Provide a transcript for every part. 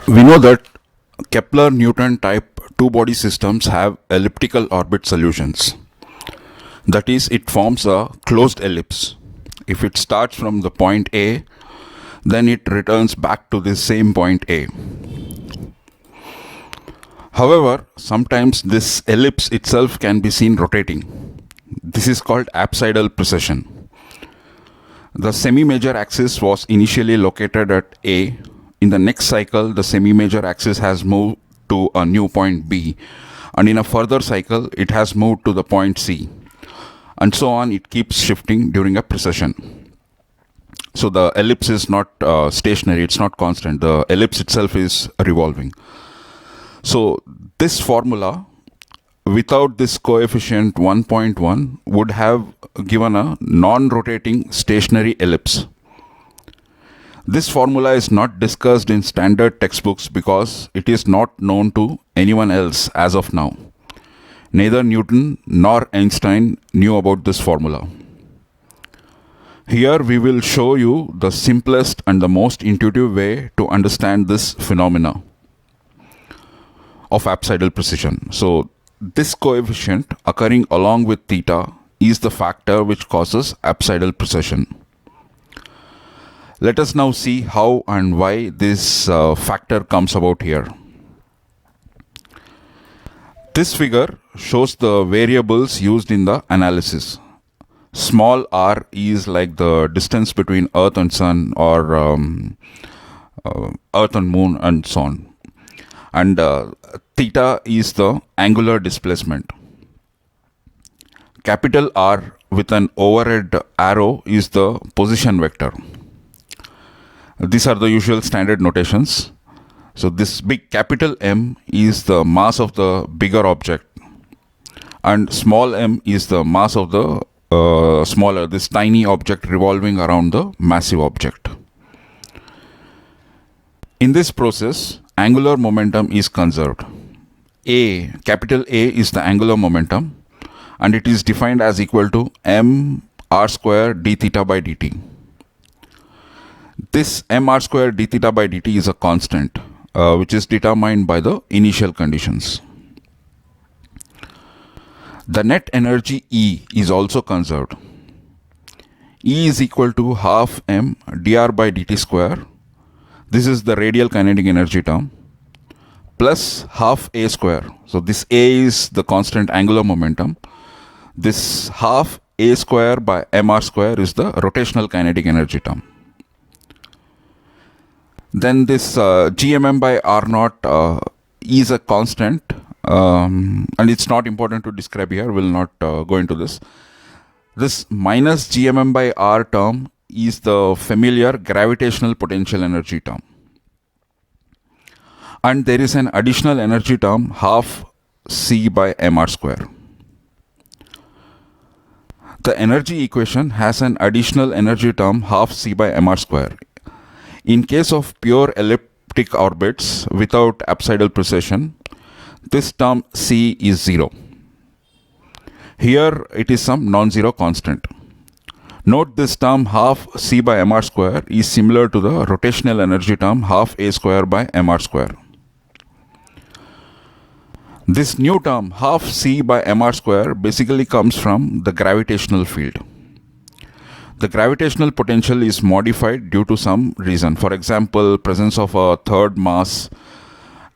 We know that Kepler-Newton type two-body systems have elliptical orbit solutions. That is, it forms a closed ellipse. If it starts from the point A, then it returns back to the same point A. However, sometimes this ellipse itself can be seen rotating. This is called apsidal precession. The semi-major axis was initially located at A. In the next cycle, the semi-major axis has moved to a new point B, and in a further cycle, it has moved to the point C. And so on, it keeps shifting during a precession. So the ellipse is not stationary, it's not constant. The ellipse itself is revolving. So this formula, without this coefficient 1.1, would have given a non-rotating stationary ellipse. This formula is not discussed in standard textbooks because it is not known to anyone else as of now. Neither Newton nor Einstein knew about this formula. Here we will show you the simplest and the most intuitive way to understand this phenomena of apsidal precession. So this coefficient occurring along with theta is the factor which causes apsidal precession. Let us now see how and why this factor comes about here. This figure shows the variables used in the analysis. Small r is like the distance between Earth and Sun, or Earth and Moon, and so on. And theta is the angular displacement. Capital R with an overhead arrow is the position vector. These are the usual standard notations. So this big capital M is the mass of the bigger object, and small m is the mass of the this tiny object revolving around the massive object. In this process, angular momentum is conserved. Capital A is the angular momentum, and it is defined as equal to m r square d theta by dt. This m r square d theta by dt is a constant which is determined by the initial conditions. The net energy E is also conserved. E is equal to half m dr by dt square. This is the radial kinetic energy term, plus half a square. So this a is the constant angular momentum. This half a square by mr square is the rotational kinetic energy term. Then this gmm by r naught is a constant, and it's not important to describe here. We'll not go into this. This minus gmm by r term is the familiar gravitational potential energy term. And there is an additional energy term, half c by mr square. The energy equation has an additional energy term, half c by mr square. In case of pure elliptic orbits without apsidal precession, this term c is 0. Here it is some non-zero constant. Note this term half c by mr square is similar to the rotational energy term half a square by mr square. This new term half c by mr square basically comes from the gravitational field. The gravitational potential is modified due to some reason. For example, presence of a third mass,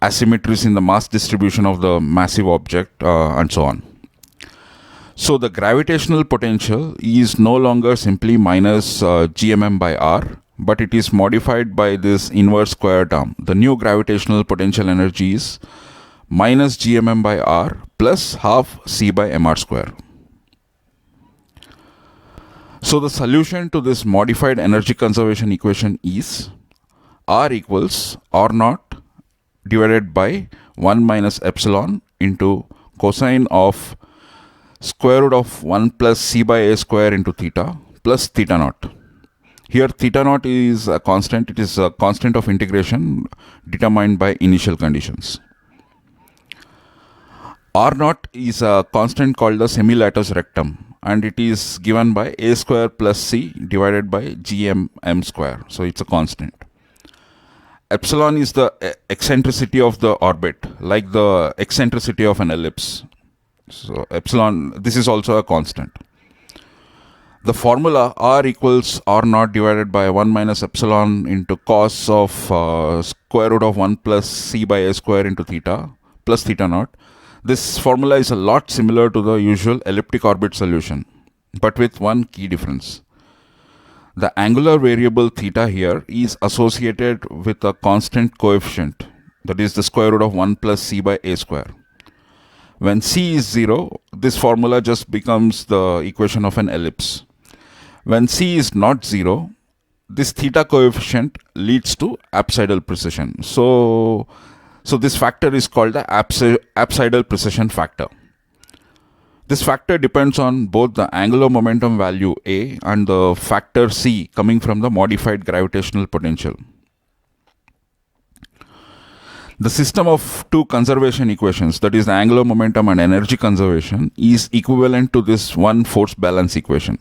asymmetries in the mass distribution of the massive object, and so on. So the gravitational potential is no longer simply minus gmm by r, but it is modified by this inverse square term. The new gravitational potential energy is minus gmm by r plus half c by mr square. So the solution to this modified energy conservation equation is r equals r naught divided by 1 minus epsilon into cosine of square root of 1 plus c by a square into theta plus theta naught. Here theta naught is a constant. It is a constant of integration determined by initial conditions. R naught is a constant called the semilatus rectum, and it is given by a square plus c divided by gm m square. So it's a constant. epsilon is the eccentricity of the orbit, like the eccentricity of an ellipse. So epsilon, this is also a constant. The formula r equals r naught divided by 1 minus epsilon into cos of square root of 1 plus c by a square into theta plus theta naught. This formula is a lot similar to the usual elliptic orbit solution, but with one key difference. The angular variable theta here is associated with a constant coefficient, that is the square root of 1 plus c by a square. When c is 0, this formula just becomes the equation of an ellipse. When c is not 0, this theta coefficient leads to apsidal precession. So this factor is called the apsidal precession factor. This factor depends on both the angular momentum value A and the factor C coming from the modified gravitational potential. The system of two conservation equations, that is the angular momentum and energy conservation, is equivalent to this one force balance equation.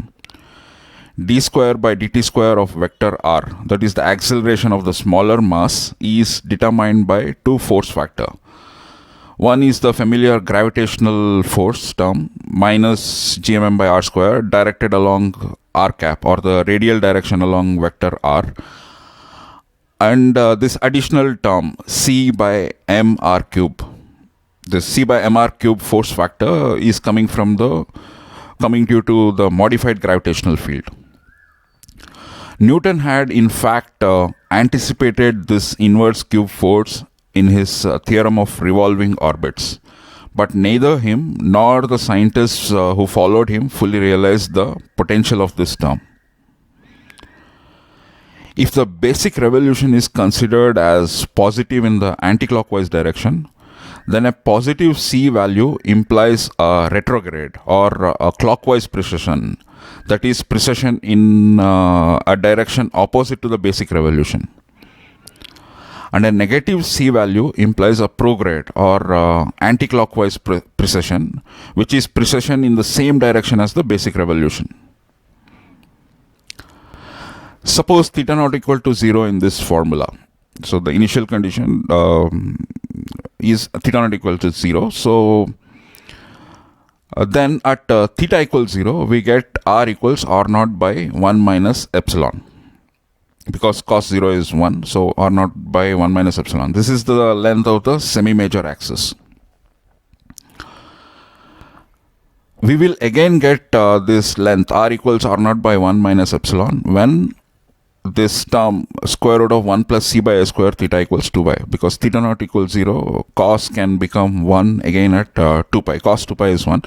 d square by dt square of vector r, that is the acceleration of the smaller mass, is determined by two force factor. One is the familiar gravitational force term minus gmm by r square directed along r cap, or the radial direction along vector r, and this additional term c by mr cube. This c by mr cube force factor is coming due to the modified gravitational field. Newton had in fact anticipated this inverse cube force in his theorem of revolving orbits, but neither him nor the scientists who followed him fully realized the potential of this term. If the basic revolution is considered as positive in the anticlockwise direction, then a positive c value implies a retrograde or a clockwise precession, that is precession in a direction opposite to the basic revolution. And a negative c value implies a prograde or anticlockwise precession, which is precession in the same direction as the basic revolution. Suppose theta not equal to 0 in this formula. So the initial condition is theta not equal to 0. So then at theta equals 0, we get r equals r naught by 1 minus epsilon. Because cos 0 is 1, so r naught by 1 minus epsilon. This is the length of the semi-major axis. We will again get this length r equals r naught by 1 minus epsilon when this term square root of 1 plus c by a square theta equals 2 pi. Because theta not equals 0, cos can become 1 again at 2 pi. Cos 2 pi is 1.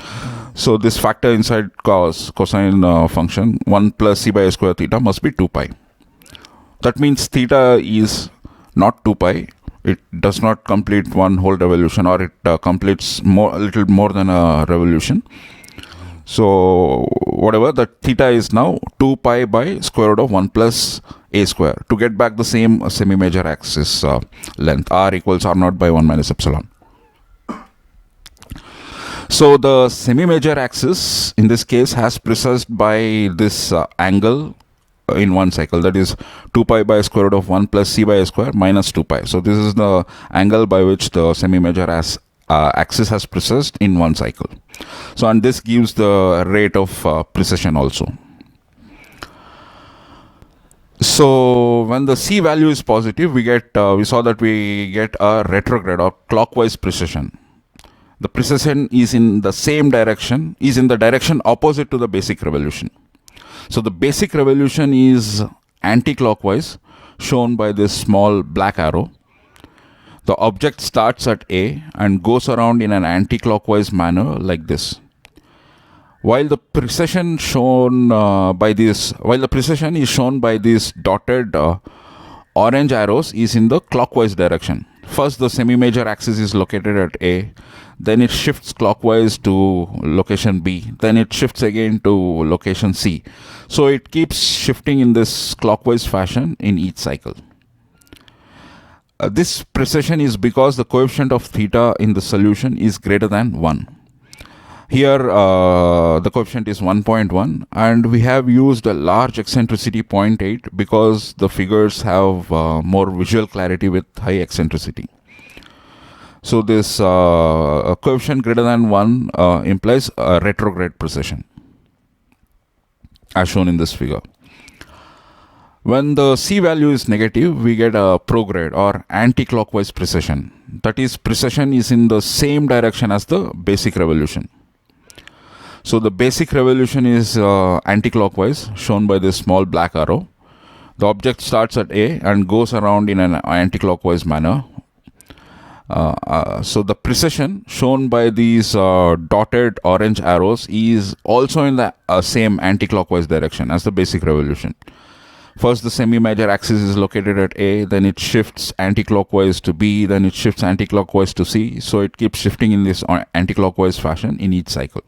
So this factor inside cosine function 1 plus c by a square theta must be 2 pi. That means theta is not 2 pi. It does not complete one whole revolution, or it completes a little more than a revolution. So whatever, that theta is now 2 pi by square root of 1 plus a square, to get back the same semi-major axis length, r equals r naught by 1 minus epsilon. So the semi-major axis in this case has precessed by this angle in one cycle, that is 2 pi by square root of 1 plus c by a square minus 2 pi. So this is the angle by which the semi-major axis has precessed in one cycle. So, and this gives the rate of precession also. So when the c value is positive, we saw that we get a retrograde or clockwise precession. The precession is in the same direction, is in the direction opposite to the basic revolution. So the basic revolution is anti-clockwise, shown by this small black arrow. The object starts at A and goes around in an anti-clockwise manner like this. While the precession is shown by these dotted orange arrows is in the clockwise direction. First, the semi-major axis is located at A, then it shifts clockwise to location B, then it shifts again to location C. So it keeps shifting in this clockwise fashion in each cycle. This precession is because the coefficient of theta in the solution is greater than 1. Here the coefficient is 1.1, and we have used a large eccentricity 0.8 because the figures have more visual clarity with high eccentricity. So this coefficient greater than 1 implies a retrograde precession, as shown in this figure. When the C value is negative, we get a prograde or anti-clockwise precession. That is, precession is in the same direction as the basic revolution. So the basic revolution is anti-clockwise, shown by this small black arrow. The object starts at A and goes around in an anti-clockwise manner. So the precession shown by these dotted orange arrows is also in the same anti-clockwise direction as the basic revolution. First, the semi-major axis is located at A, then it shifts anti-clockwise to B, then it shifts anti-clockwise to C. So it keeps shifting in this anti-clockwise fashion in each cycle.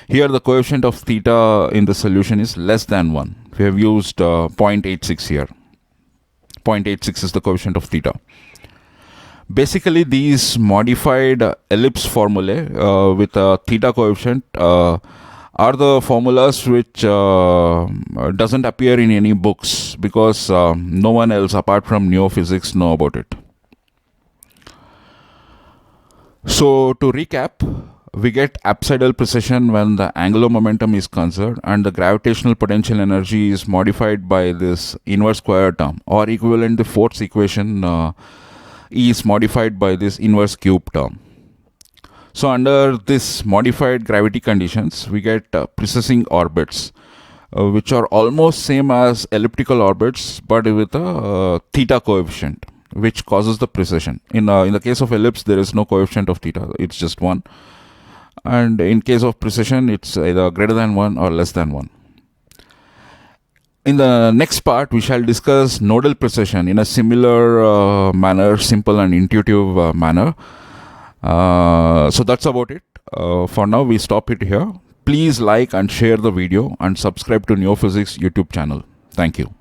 Here the coefficient of theta in the solution is less than 1. We have used 0.86 here. 0.86 is the coefficient of theta. Basically, these modified ellipse formulae with a theta coefficient are the formulas which doesn't appear in any books because no one else apart from neophysics know about it. So to recap, we get apsidal precession when the angular momentum is conserved and the gravitational potential energy is modified by this inverse square term, or equivalent to Force equation is modified by this inverse cube term. So under this modified gravity conditions, we get precessing orbits, which are almost same as elliptical orbits, but with a theta coefficient, which causes the precession. In the case of ellipse, there is no coefficient of theta; it's just 1. And in case of precession, it's either greater than 1 or less than 1. In the next part, we shall discuss nodal precession in a similar manner, simple and intuitive manner. So that's about it. For now, we stop it here. Please like and share the video and subscribe to Neophysics YouTube channel. Thank you.